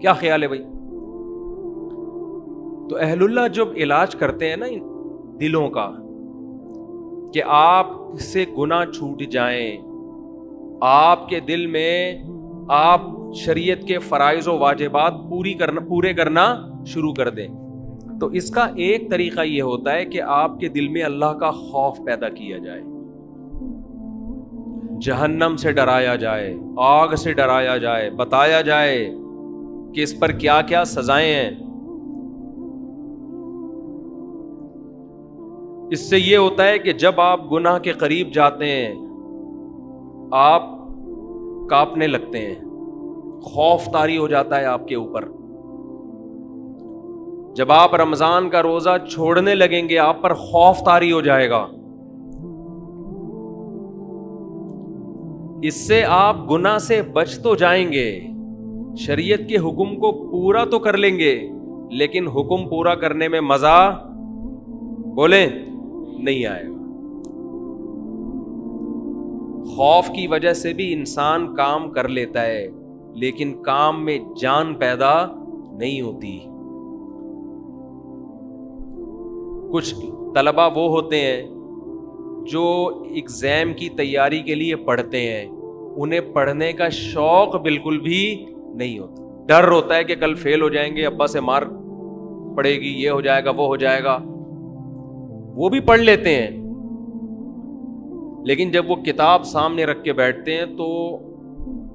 کیا خیال ہے بھائی؟ تو اہل اللہ جب علاج کرتے ہیں نا دلوں کا کہ آپ سے گناہ چھوٹ جائیں، آپ کے دل میں آپ شریعت کے فرائض و واجبات پورے کرنا شروع کر دیں، تو اس کا ایک طریقہ یہ ہوتا ہے کہ آپ کے دل میں اللہ کا خوف پیدا کیا جائے، جہنم سے ڈرایا جائے، آگ سے ڈرایا جائے، بتایا جائے کہ اس پر کیا کیا سزائیں ہیں۔ اس سے یہ ہوتا ہے کہ جب آپ گناہ کے قریب جاتے ہیں آپ کانپنے لگتے ہیں، خوف طاری ہو جاتا ہے آپ کے اوپر۔ جب آپ رمضان کا روزہ چھوڑنے لگیں گے آپ پر خوف طاری ہو جائے گا۔ اس سے آپ گناہ سے بچ تو جائیں گے، شریعت کے حکم کو پورا تو کر لیں گے، لیکن حکم پورا کرنے میں مزہ بولیں نہیں آئے گا۔ خوف کی وجہ سے بھی انسان کام کر لیتا ہے، لیکن کام میں جان پیدا نہیں ہوتی۔ کچھ طلبہ وہ ہوتے ہیں جو ایگزام کی تیاری کے لیے پڑھتے ہیں، انہیں پڑھنے کا شوق بالکل بھی نہیں ہوتا، ڈر ہوتا ہے کہ کل فیل ہو جائیں گے، ابا سے مار پڑے گی، یہ ہو جائے گا وہ ہو جائے گا۔ وہ بھی پڑھ لیتے ہیں، لیکن جب وہ کتاب سامنے رکھ کے بیٹھتے ہیں تو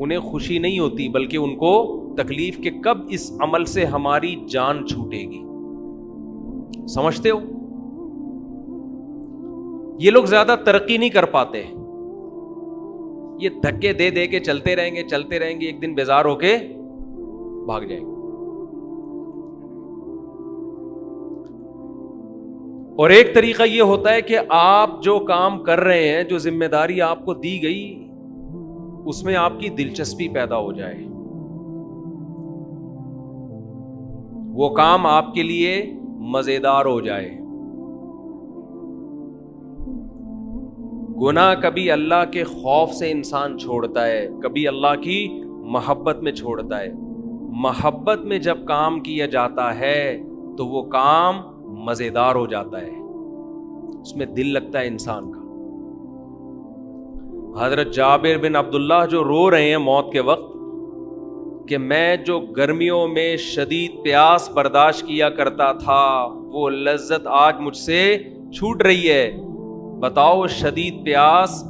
انہیں خوشی نہیں ہوتی، بلکہ ان کو تکلیف کہ کب اس عمل سے ہماری جان چھوٹے گی۔ سمجھتے ہو؟ یہ لوگ زیادہ ترقی نہیں کر پاتے، یہ دھکے دے دے کے چلتے رہیں گے، ایک دن بیزار ہو کے بھاگ جائیں گے۔ اور ایک طریقہ یہ ہوتا ہے کہ آپ جو کام کر رہے ہیں، جو ذمہ داری آپ کو دی گئی، اس میں آپ کی دلچسپی پیدا ہو جائے، وہ کام آپ کے لیے مزیدار ہو جائے۔ گناہ کبھی اللہ کے خوف سے انسان چھوڑتا ہے، کبھی اللہ کی محبت میں چھوڑتا ہے۔ محبت میں جب کام کیا جاتا ہے تو وہ کام مزیدار ہو جاتا ہے، اس میں دل لگتا ہے انسان کا۔ حضرت جابر بن عبداللہ جو رو رہے ہیں موت کے وقت کہ میں جو گرمیوں میں شدید پیاس برداشت کیا کرتا تھا وہ لذت آج مجھ سے چھوٹ رہی ہے۔ بتاؤ، شدید پیاس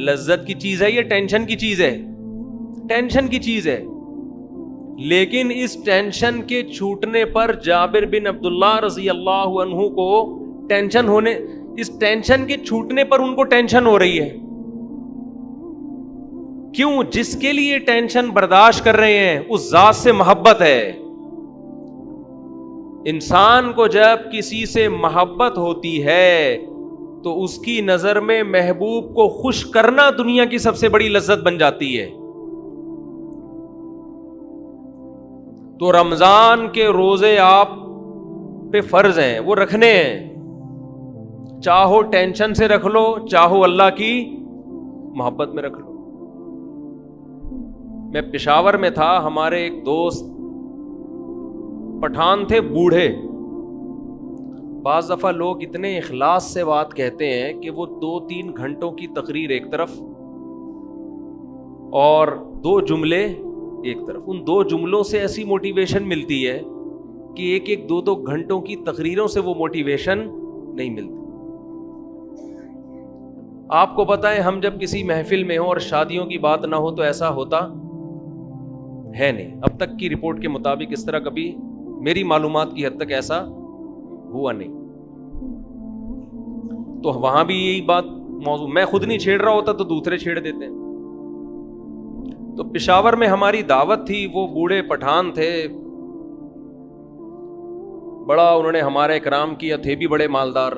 لذت کی چیز ہے یا ٹینشن کی چیز ہے؟ ٹینشن کی چیز ہے۔ لیکن اس ٹینشن کے چھوٹنے پر جابر بن عبداللہ رضی اللہ عنہ کو اس ٹینشن کے چھوٹنے پر ان کو ٹینشن ہو رہی ہے۔ کیوں؟ جس کے لیے ٹینشن برداشت کر رہے ہیں اس ذات سے محبت ہے۔ انسان کو جب کسی سے محبت ہوتی ہے تو اس کی نظر میں محبوب کو خوش کرنا دنیا کی سب سے بڑی لذت بن جاتی ہے۔ تو رمضان کے روزے آپ پہ فرض ہیں، وہ رکھنے ہیں، چاہو ٹینشن سے رکھ لو، چاہو اللہ کی محبت میں رکھ لو۔ میں پشاور میں تھا، ہمارے ایک دوست پٹھان تھے، بوڑھے۔ بعض دفعہ لوگ اتنے اخلاص سے بات کہتے ہیں کہ وہ 2-3 گھنٹوں کی تقریر ایک طرف اور 2 جملے ایک طرف، ان 2 جملوں سے ایسی موٹیویشن ملتی ہے کہ 1-2 گھنٹوں کی تقریروں سے وہ موٹیویشن نہیں ملتی۔ آپ کو پتہ ہے، ہم جب کسی محفل میں ہوں اور شادیوں کی بات نہ ہو تو ایسا ہوتا ہے نہیں، اب تک کی رپورٹ کے مطابق اس طرح کبھی میری معلومات کی حد تک ایسا ہوا نہیں۔ تو وہاں بھی یہی بات موضوع، میں خود نہیں چھیڑ رہا ہوتا تو دوسرے چھیڑ دیتے ہیں۔ تو پشاور میں ہماری دعوت تھی، وہ بوڑھے پٹھان تھے، بڑا انہوں نے ہمارا اکرام کیا، تھے بھی بڑے مالدار۔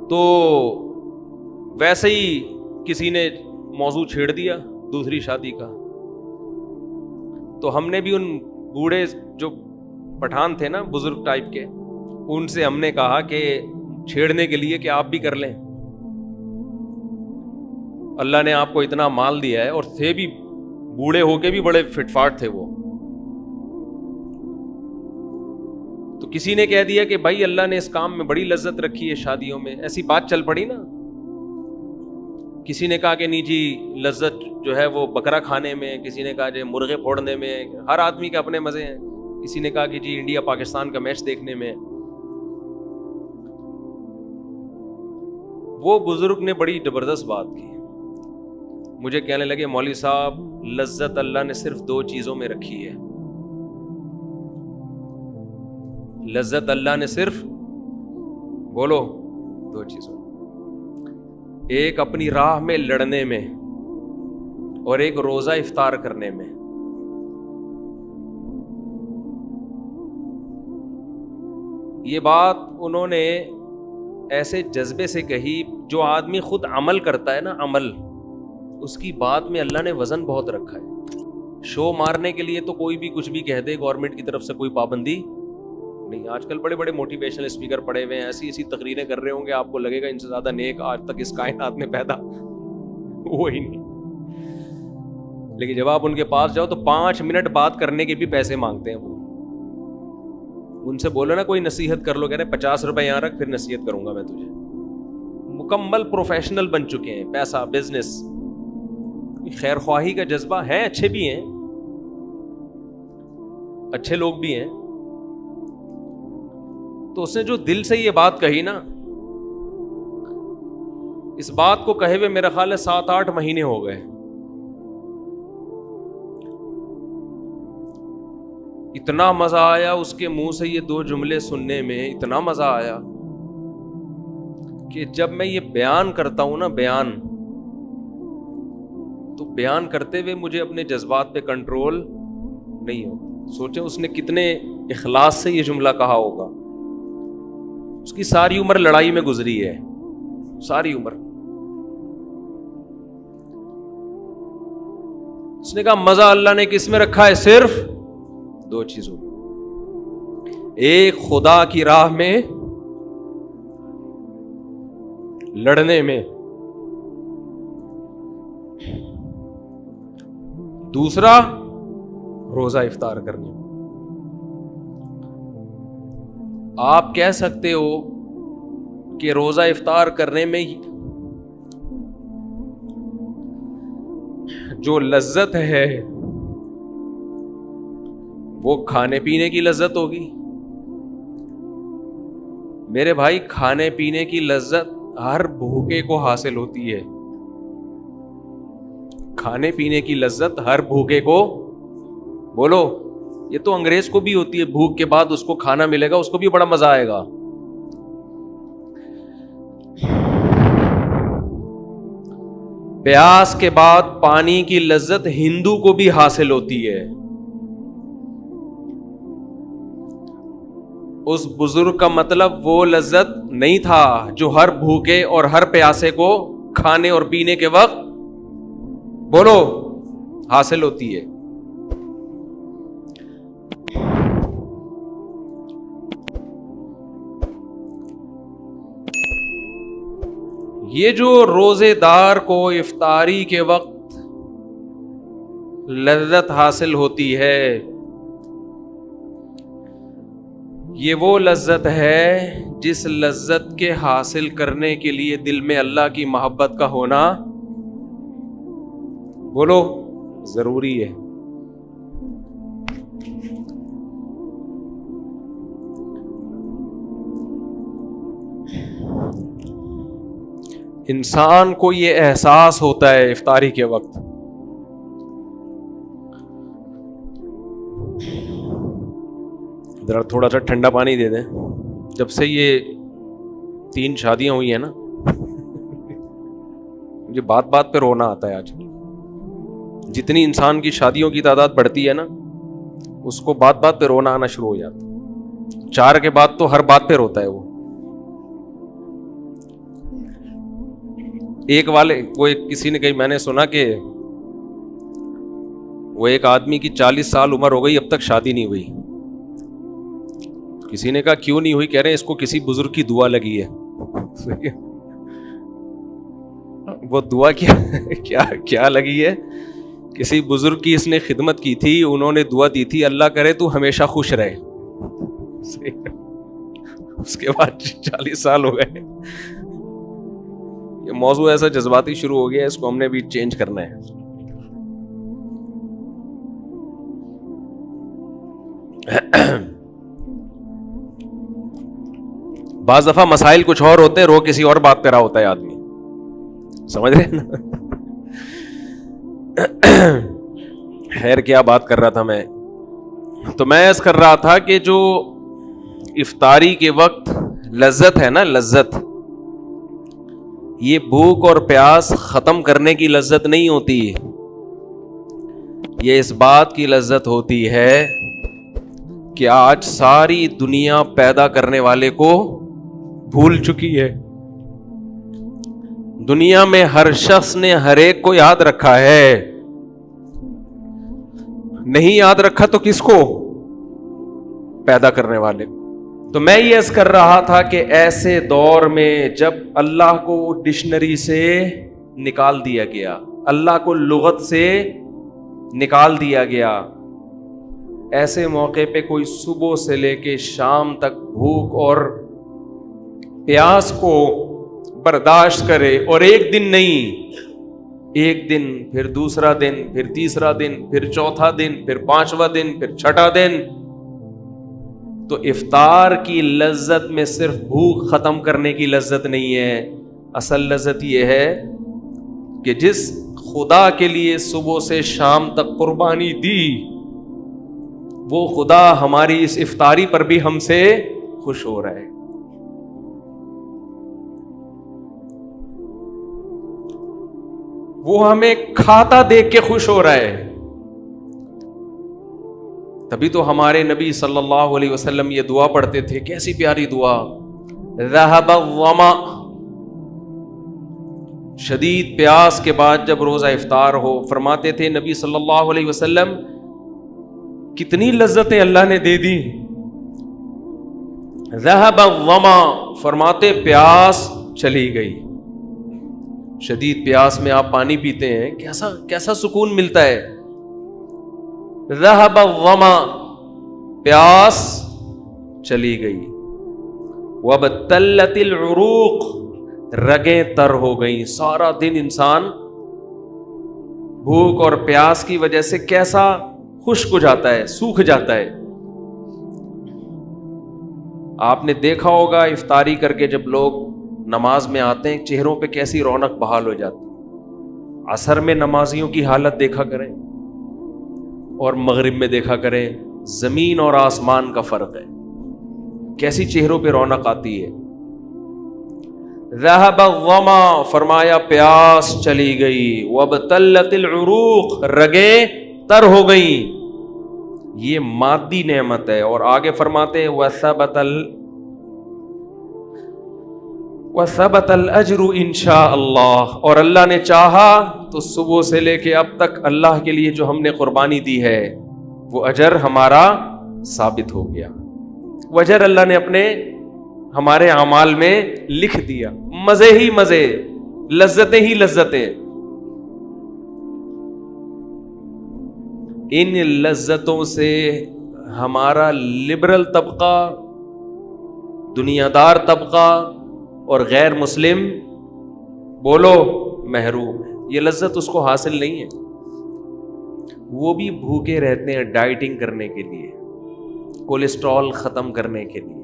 تو ویسے ہی کسی نے موضوع چھیڑ دیا دوسری شادی کا، تو ہم نے بھی ان بوڑھے جو پٹھان تھے نا، بزرگ ٹائپ کے، ان سے ہم نے کہا کہ چھیڑنے کے لیے کہ آپ بھی کر لیں، اللہ نے آپ کو اتنا مال دیا ہے، اور تھے بھی بوڑھے ہو کے بھی بڑے فٹ فاٹ تھے وہ. تو کسی نے کہہ دیا کہ بھائی اللہ نے اس کام میں بڑی لذت رکھی ہے شادیوں میں, ایسی بات چل پڑی نا. کسی نے کہا کہ نہیں جی لذت جو ہے وہ بکرا کھانے میں, کسی نے کہا جی مرغے پھوڑنے میں, ہر آدمی کے اپنے مزے ہیں. کسی نے کہا کہ جی انڈیا پاکستان کا میچ دیکھنے میں. وہ بزرگ نے بڑی زبردست بات کی, مجھے کہنے لگے مولوی صاحب لذت اللہ نے صرف 2 چیزوں میں رکھی ہے. لذت اللہ نے صرف, بولو, 2 چیزوں, ایک اپنی راہ میں لڑنے میں اور ایک روزہ افطار کرنے میں. یہ بات انہوں نے ایسے جذبے سے کہی, جو آدمی خود عمل کرتا ہے نا, عمل, اس کی بات میں اللہ نے وزن بہت رکھا ہے. شو مارنے کے لیے تو کوئی بھی کچھ بھی کہہ دے, گورنمنٹ کی طرف سے کوئی پابندی نہیں. آج کل بڑے بڑے موٹیویشنل اسپیکر پڑے ہوئے ہیں, ایسی تقریریں کر رہے ہوں گے, آپ کو لگے گا ان سے زیادہ نیک آج تک اس کائنات میں پیدا وہی نہیں. لیکن جب آپ ان کے پاس جاؤ تو 5 منٹ بات کرنے کے بھی پیسے مانگتے ہیں وہ. ان سے بولو نا کوئی نصیحت کر لو, کہہ رہے 50 روپے یہاں رکھ, پھر نصیحت کروں گا میں تجھے. مکمل پروفیشنل بن چکے ہیں, پیسہ, بزنس, خیر خواہی کا جذبہ ہے, اچھے بھی ہیں, اچھے لوگ بھی ہیں. تو اس نے جو دل سے یہ بات کہی نا, اس بات کو کہے ہوئے میرا خیال ہے 7-8 مہینے ہو گئے. اتنا مزہ آیا اس کے منہ سے یہ 2 جملے سننے میں, اتنا مزہ آیا کہ جب میں یہ بیان کرتا ہوں نا, تو بیان کرتے ہوئے مجھے اپنے جذبات پہ کنٹرول نہیں ہوتا. سوچیں اس نے کتنے اخلاص سے یہ جملہ کہا ہوگا. اس کی ساری عمر لڑائی میں گزری ہے, ساری عمر. اس نے کہا مزہ اللہ نے کس میں رکھا ہے, صرف 2 چیزوں میں. ایک خدا کی راہ میں لڑنے میں, دوسرا روزہ افطار کرنے میں. آپ کہہ سکتے ہو کہ روزہ افطار کرنے میں جو لذت ہے وہ کھانے پینے کی لذت ہوگی. میرے بھائی کھانے پینے کی لذت ہر بھوکے کو حاصل ہوتی ہے. کھانے پینے کی لذت ہر بھوکے کو, بولو, یہ تو انگریز کو بھی ہوتی ہے, بھوک کے بعد اس کو کھانا ملے گا, اس کو بھی بڑا مزہ آئے گا. پیاس کے بعد پانی کی لذت ہندو کو بھی حاصل ہوتی ہے. اس بزرگ کا مطلب وہ لذت نہیں تھا جو ہر بھوکے اور ہر پیاسے کو کھانے اور پینے کے وقت, بولو, حاصل ہوتی ہے. یہ جو روزے دار کو افطاری کے وقت لذت حاصل ہوتی ہے, یہ وہ لذت ہے جس لذت کے حاصل کرنے کے لیے دل میں اللہ کی محبت کا ہونا, بولو, ضروری ہے. انسان کو یہ احساس ہوتا ہے افطاری کے وقت, ذرا تھوڑا سا ٹھنڈا پانی دے دیں. جب سے یہ 3 شادیاں ہوئی ہیں نا, مجھے بات بات پہ رونا آتا ہے. آج جتنی انسان کی شادیوں کی تعداد بڑھتی ہے نا, اس کو بات بات پہ رونا آنا شروع ہو جاتا. 4 کے بعد تو ہر بات پہ روتا ہے وہ. کسی نے کہی, میں نے سنا کہ وہ ایک آدمی کی 40 سال عمر ہو گئی, اب تک شادی نہیں ہوئی. کسی نے کہا کیوں نہیں ہوئی؟ کہہ رہے ہیں اس کو کسی بزرگ کی دعا لگی ہے. وہ دعا کیا لگی ہے کسی بزرگ کی اس نے خدمت کی تھی, انہوں نے دعا دی تھی اللہ کرے تو ہمیشہ خوش رہے. اس کے بعد 40 سال ہو گئے. یہ موضوع ایسا جذباتی شروع ہو گیا, اس کو ہم نے بھی چینج کرنا ہے. بعض دفعہ مسائل کچھ اور ہوتے ہیں, رو کسی اور بات پہ رہا ہوتا ہے آدمی, سمجھ رہے ہیں نا. خیر کیا بات کر رہا تھا میں, تو میں عرض کر رہا تھا کہ جو افطاری کے وقت لذت ہے نا, لذت, یہ بھوک اور پیاس ختم کرنے کی لذت نہیں ہوتی, یہ اس بات کی لذت ہوتی ہے کہ آج ساری دنیا پیدا کرنے والے کو بھول چکی ہے. دنیا میں ہر شخص نے ہر ایک کو یاد رکھا ہے, نہیں یاد رکھا تو کس کو؟ پیدا کرنے والے. تو میں یہ عرض کر رہا تھا کہ ایسے دور میں جب اللہ کو ڈکشنری سے نکال دیا گیا, اللہ کو لغت سے نکال دیا گیا, ایسے موقع پہ کوئی صبح سے لے کے شام تک بھوک اور پیاس کو برداشت کرے, اور ایک دن نہیں, ایک دن, پھر دوسرا دن, پھر تیسرا دن, پھر چوتھا دن, پھر پانچواں دن, پھر چھٹا دن, تو افطار کی لذت میں صرف بھوک ختم کرنے کی لذت نہیں ہے. اصل لذت یہ ہے کہ جس خدا کے لیے صبح سے شام تک قربانی دی, وہ خدا ہماری اس افطاری پر بھی ہم سے خوش ہو رہا ہے. وہ ہمیں کھاتا دیکھ کے خوش ہو رہا ہے. تبھی تو ہمارے نبی صلی اللہ علیہ وسلم یہ دعا پڑھتے تھے, کیسی پیاری دعا, ذهب الظما, شدید پیاس کے بعد جب روزہ افطار ہو, فرماتے تھے نبی صلی اللہ علیہ وسلم کتنی لذتیں اللہ نے دے دی. ذهب الظما, فرماتے پیاس چلی گئی. شدید پیاس میں آپ پانی پیتے ہیں, کیسا سکون ملتا ہے. ذهب الظما, پیاس چلی گئی. وابتلت العروق, رگیں تر ہو گئیں. سارا دن انسان بھوک اور پیاس کی وجہ سے کیسا خشک ہو جاتا ہے, سوکھ جاتا ہے. آپ نے دیکھا ہوگا افطاری کر کے جب لوگ نماز میں آتے ہیں چہروں پہ کیسی رونق بحال ہو جاتی. عصر میں نمازیوں کی حالت دیکھا کریں اور مغرب میں دیکھا کریں, زمین اور آسمان کا فرق ہے, کیسی چہروں پہ رونق آتی ہے. ذهب الظما, فرمایا پیاس چلی گئی. وابتلت العروق, رگیں تر ہو گئیں. یہ مادی نعمت ہے. اور آگے فرماتے ہیں وثبت الاجر انشاء اللہ, اور اللہ نے چاہا تو صبح سے لے کے اب تک اللہ کے لیے جو ہم نے قربانی دی ہے وہ اجر ہمارا ثابت ہو گیا. وہ اجر اللہ نے اپنے ہمارے اعمال میں لکھ دیا. مزے ہی مزے, لذتیں ہی لذتیں. ان لذتوں سے ہمارا لبرل طبقہ, دنیا دار طبقہ اور غیر مسلم بولو محروم ہے. یہ لذت اس کو حاصل نہیں ہے. وہ بھی بھوکے رہتے ہیں ڈائٹنگ کرنے کے لیے, کولیسٹرول ختم کرنے کے لیے.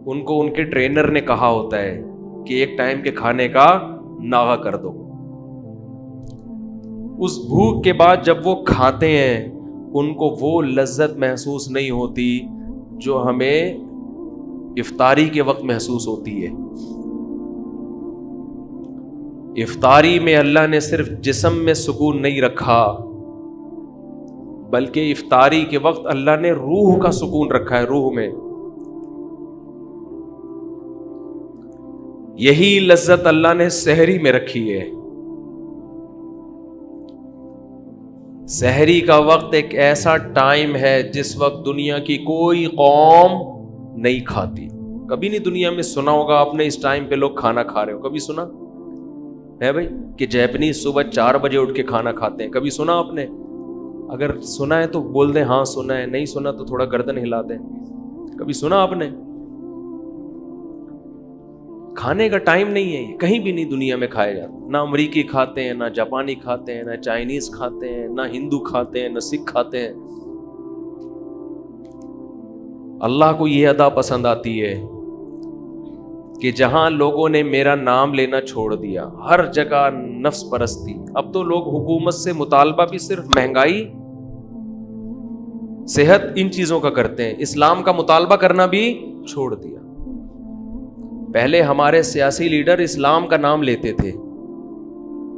ان کو ان کے ٹرینر نے کہا ہوتا ہے کہ ایک ٹائم کے کھانے کا ناغہ کر دو. اس بھوک کے بعد جب وہ کھاتے ہیں ان کو وہ لذت محسوس نہیں ہوتی جو ہمیں افطاری کے وقت محسوس ہوتی ہے. افطاری میں اللہ نے صرف جسم میں سکون نہیں رکھا, بلکہ افطاری کے وقت اللہ نے روح کا سکون رکھا ہے. روح میں یہی لذت اللہ نے سحری میں رکھی ہے. سحری کا وقت ایک ایسا ٹائم ہے جس وقت دنیا کی کوئی قوم نہیں کھاتی. کبھی نہیں دنیا میں سنا ہوگا آپ نے اس ٹائم پہ لوگ کھانا کھا رہے ہو, کبھی سنا؟ ہے بھائی کہ جیپنیز صبح 4 بجے اٹھ کے کھانا کھاتے ہیں. کبھی سنا آپ نے؟ اگر سنا ہے تو بول دیں ہاں سنا ہے, نہیں سنا تو تھوڑا گردن ہلا دیں. کبھی سنا آپ نے؟ کھانے کا ٹائم نہیں ہے یہ, کہیں بھی نہیں دنیا میں کھایا جاتا. نہ امریکی کھاتے ہیں, نہ جاپانی کھاتے ہیں, نہ چائنیز کھاتے ہیں, نہ ہندو کھاتے ہیں, نہ سکھ کھاتے ہیں. اللہ کو یہ ادا پسند آتی ہے کہ جہاں لوگوں نے میرا نام لینا چھوڑ دیا, ہر جگہ نفس پرستی. اب تو لوگ حکومت سے مطالبہ بھی صرف مہنگائی, صحت, ان چیزوں کا کرتے ہیں. اسلام کا مطالبہ کرنا بھی چھوڑ دیا. پہلے ہمارے سیاسی لیڈر اسلام کا نام لیتے تھے,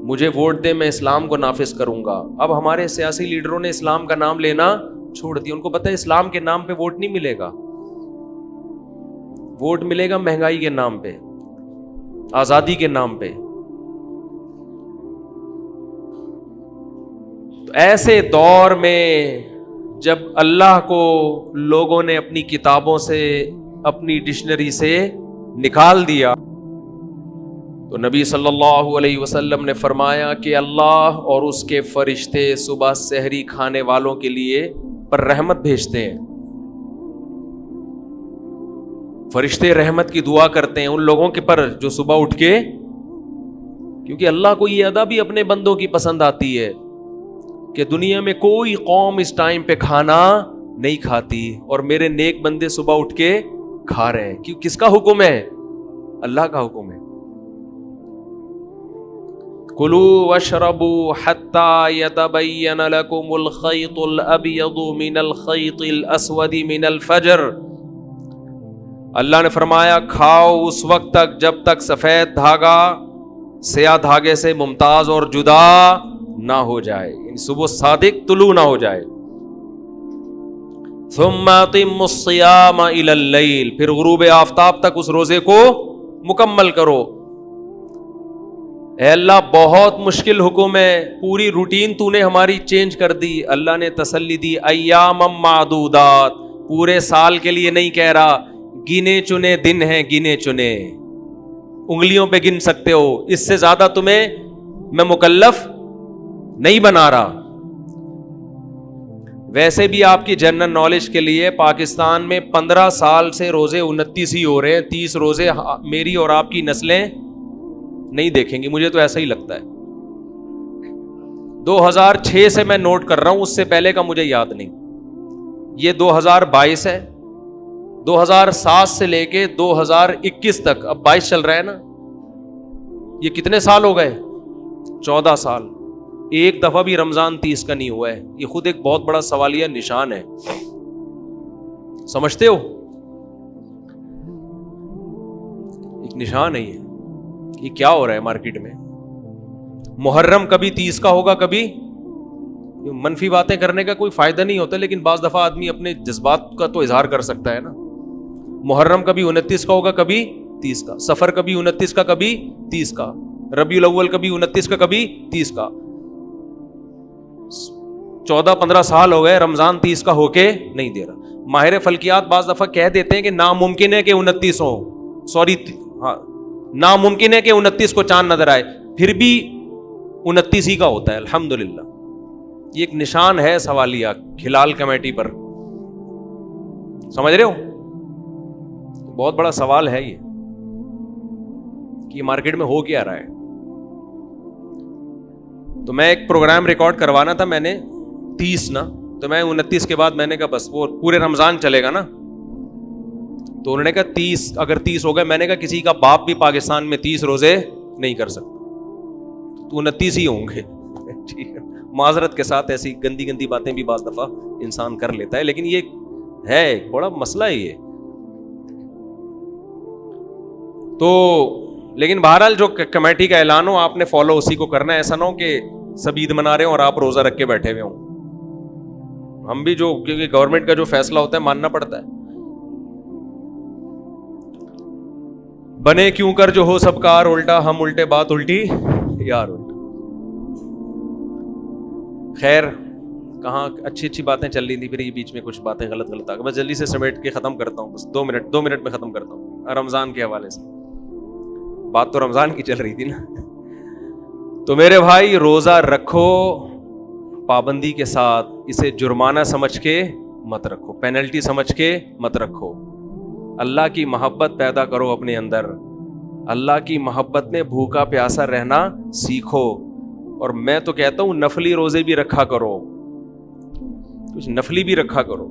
مجھے ووٹ دے میں اسلام کو نافذ کروں گا. اب ہمارے سیاسی لیڈروں نے اسلام کا نام لینا چھوڑ دیا. ان کو پتہ ہے اسلام کے نام پہ ووٹ نہیں ملے گا, ووٹ ملے گا مہنگائی کے نام پہ, آزادی کے نام پہ. تو ایسے دور میں جب اللہ کو لوگوں نے اپنی کتابوں سے, اپنی ڈکشنری سے نکال دیا, تو نبی صلی اللہ علیہ وسلم نے فرمایا کہ اللہ اور اس کے فرشتے صبح سحری کھانے والوں کے لیے پر رحمت بھیجتے ہیں. فرشتے رحمت کی دعا کرتے ہیں ان لوگوں کے پر جو صبح اٹھ کے, کیونکہ اللہ کو یہ ادا بھی اپنے بندوں کی پسند آتی ہے کہ دنیا میں کوئی قوم اس ٹائم پہ کھانا نہیں کھاتی اور میرے نیک بندے صبح اٹھ کے کھا رہے ہیں. کیوں؟ کس کا حکم ہے؟ اللہ کا حکم ہے. کلوا واشربوا حتى يتبين لكم الخيط الابيض من الخيط الاسود من الفجر. اللہ نے فرمایا کھاؤ اس وقت تک جب تک سفید دھاگا سیاہ دھاگے سے ممتاز اور جدا نہ ہو جائے, یعنی صبح صادق طلوع نہ ہو جائے. ثم اتموا الصيام الى الليل, پھر غروب آفتاب تک اس روزے کو مکمل کرو. اے اللہ بہت مشکل حکم ہے, پوری روٹین تو نے ہماری چینج کر دی. اللہ نے تسلی دی, ایام معدودات, پورے سال کے لیے نہیں کہہ رہا, گنے چنے دن ہیں, گنے چنے انگلیوں پہ گن سکتے ہو, اس سے زیادہ تمہیں میں مکلف نہیں بنا رہا. ویسے بھی آپ کی جنرل نالج کے لیے پاکستان میں 15 سال سے روزے 29 ہی ہو رہے ہیں. 30 روزے میری اور آپ کی نسلیں نہیں دیکھیں گی, مجھے تو ایسا ہی لگتا ہے. 2006 سے میں نوٹ کر رہا ہوں, اس سے پہلے کا مجھے یاد نہیں. یہ 2022 ہے, 2007 سے لے کے 2021 تک, اب 22 چل رہا ہے نا, یہ کتنے سال ہو گئے؟ 14 سال. ایک دفعہ بھی رمضان 30 کا نہیں ہوا ہے. یہ خود ایک بہت بڑا سوالیہ نشان ہے, سمجھتے ہو؟ ایک نشان ہے یہ کیا ہو رہا ہے مارکیٹ میں. محرم کبھی 30 کا ہوگا, کبھی منفی باتیں کرنے کا کوئی فائدہ نہیں ہوتا, لیکن بعض دفعہ آدمی اپنے جذبات کا تو اظہار کر سکتا ہے نا. محرم کبھی 29 کا ہوگا, کبھی 30 کا. سفر کبھی 29 کا, کبھی 30 کا. ربیع الاول کبھی 29 کا, کبھی 30 کا. 14-15 سال ہو گئے, رمضان 30 کا ہو کے نہیں دے رہا. ماہر فلکیات بعض دفعہ کہہ دیتے ہیں کہ ناممکن ہے کہ 29 ہو, ناممکن ہے کہ 29 کو چاند نظر آئے, پھر بھی 29 ہی کا ہوتا ہے. الحمدللہ یہ ایک نشان ہے سوالیہ ہلال کمیٹی پر, سمجھ رہے ہو؟ بہت بڑا سوال ہے یہ کہ مارکیٹ میں ہو کیا رہا ہے. تو میں ایک پروگرام ریکارڈ کروانا تھا میں نے 30 نا, تو میں 29 کے بعد میں نے کہا بس وہ پورے رمضان چلے گا نا, تو انہوں نے کہا 30 اگر 30 ہو گئے. میں نے کہا کسی کا باپ بھی پاکستان میں 30 روزے نہیں کر سکتا, تو 29 ہی ہوں گے. معذرت کے ساتھ ایسی گندی گندی باتیں بھی بعض دفعہ انسان کر لیتا ہے, لیکن یہ ہے ایک بڑا مسئلہ ہے یہ. تو لیکن بہرحال جو کمیٹی کا اعلان ہو آپ نے فالو اسی کو کرنا ہے. ایسا نہ ہو کہ سب عید منا رہے ہوں اور آپ روزہ رکھ کے بیٹھے ہوئے ہوں. ہم بھی جو کیونکہ گورنمنٹ کا جو فیصلہ ہوتا ہے ماننا پڑتا ہے. بنے کیوں کر جو ہو سب کار الٹا, ہم الٹے بات الٹی یار الٹا. خیر کہاں اچھی اچھی باتیں چل رہی تھی, پھر یہ بیچ میں کچھ باتیں غلط آ گئی. میں جلدی سے سمیٹ کے ختم کرتا ہوں, بس 2 منٹ میں ختم کرتا ہوں. رمضان کے حوالے سے بات تو رمضان کی چل رہی تھی نا. تو میرے بھائی روزہ رکھو پابندی کے ساتھ، اسے جرمانہ سمجھ کے مت رکھو، پینلٹی سمجھ کے مت رکھو. اللہ کی محبت پیدا کرو اپنے اندر، اللہ کی محبت میں بھوکا پیاسا رہنا سیکھو. اور میں تو کہتا ہوں نفلی روزے بھی رکھا کرو، کچھ نفلی بھی رکھا کرو.